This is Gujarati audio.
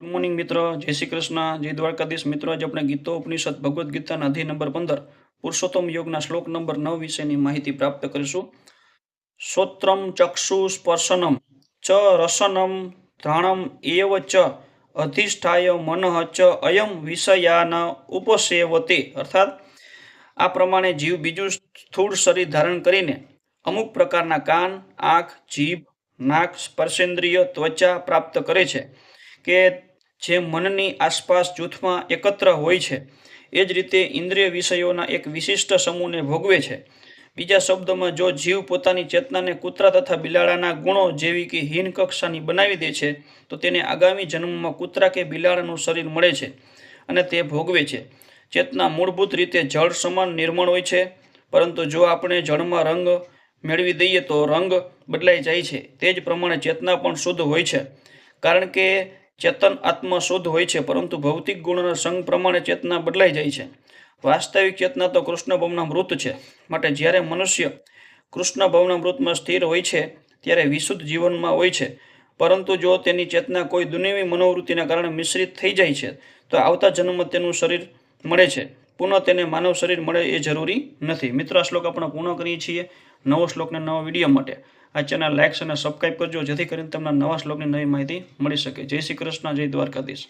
ગુડ મોર્નિંગ મિત્રો, જય શ્રી કૃષ્ણ, જય દ્વારકાધીશ મિત્રો. આજે આપણે ગીતો ઉપનિષદ ભગવદ્ ગીતાના અધ્યાય નંબર 15 પુરુષોત્તમ યોગના શ્લોક નંબર 9 વિશેની માહિતી પ્રાપ્ત કરીશું. શ્રોત્રમ ચક્ષુ સ્પર્શનમ ચ રસનમ ધ્રાણમ એવ ચ અધિષ્ઠાય મનઃ ચ અયમ વિષયાન ઉપસેવતે. અર્થાત આ પ્રમાણે જીવ બીજું સ્થૂળ શરીર ધારણ કરીને અમુક પ્રકારના કાન, આંખ, જીભ, નાક, સ્પર્શેન્દ્રિય, ત્વચા પ્રાપ્ત કરે છે કે જે મનની આસપાસ જૂથમાં એકત્ર હોય છે. એ જ રીતે ઇન્દ્રિય વિષયોના એક વિશિષ્ટ સમૂહને ભોગવે છે. બીજા શબ્દોમાં, જો જીવ પોતાની ચેતનાને કૂતરા તથા બિલાડાના ગુણો જેવી કે હીન કક્ષાની બનાવી દે છે તો તેને આગામી જન્મમાં કૂતરા કે બિલાડાનું શરીર મળે છે અને તે ભોગવે છે. ચેતના મૂળભૂત રીતે જળ સમાન નિર્મળ હોય છે, પરંતુ જો આપણે જળમાં રંગ મેળવી દઈએ તો રંગ બદલાઈ જાય છે. તે જ પ્રમાણે ચેતના પણ શુદ્ધ હોય છે, કારણ કે ચેતન આત્મા શુદ્ધ હોય છે, પરંતુ ભૌતિક ગુણોના સંગ પ્રમાણે ચેતના બદલાઈ જાય છે. વાસ્તવિક ચેતના તો કૃષ્ણ ભવના મૃત છે. માટે જ્યારે મનુષ્ય કૃષ્ણ ભવના મૃતમાં સ્થિર હોય છે ત્યારે વિશુદ્ધ જીવનમાં હોય છે, પરંતુ જો તેની ચેતના કોઈ દુનિયાવી મનોવૃત્તિના કારણે મિશ્રિત થઈ જાય છે તો આવતા જન્મમાં તેનું શરીર મળે છે. પુનઃ તેને માનવ શરીર મળે એ જરૂરી નથી. મિત્રો, આ શ્લોક આપણે પૂર્ણ કરીએ છીએ. નવો શ્લોકના નવા વિડીયો માટે આ ચેનલ લાઇક અને સબસ્ક્રાઈબ કરજો, જેથી કરીને તમને નવા શ્લોકની નવી માહિતી મળી શકે. જય શ્રી કૃષ્ણ, જય દ્વારકાધીશ.